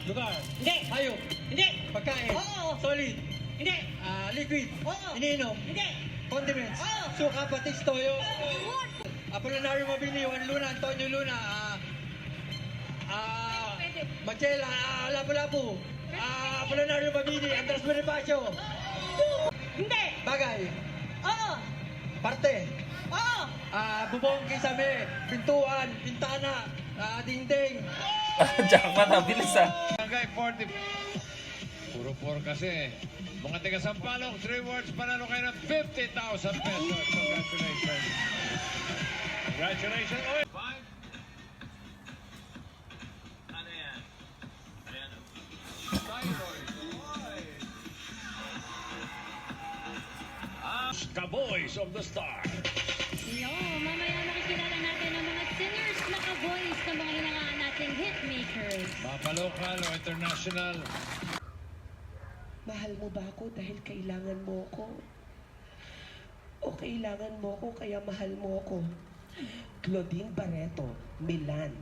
Lugar. Hindi. Hayop. Hindi. Pagkain. Oo. Solid. Hindi. Liquid. Oo. Iniinom. Hindi. Condiments. Oo. Suka, patis, toyo. Wood. Apolinario Mabini, Juan Luna, Antonio Luna. Pwede. Magchela, Lapu-Lapu. Apolinario Mabini, Andres Bonifacio. Hindi. Bagay. Oo. Parte. Oo. Bubong, kisame, pintuan, pintana, dingding. Jackpot, bilis ah. Barangay 40. Puro kasi. Mga taga Sampalok, 3 words, panalo kayo ng 50,000 pesos. Congratulations. Congratulations. Oy. Ano yan? Ayan. Thyroid. Ka-Boys of the Star. Yo, mamaya makikilala natin ang mga singers na ka-voice ng mga hinangaan nating hitmakers. Mapalokal o international. Mahal mo ba ako dahil kailangan mo ako? O kailangan mo ako kaya mahal mo ako? Claudine Barreto, Milan.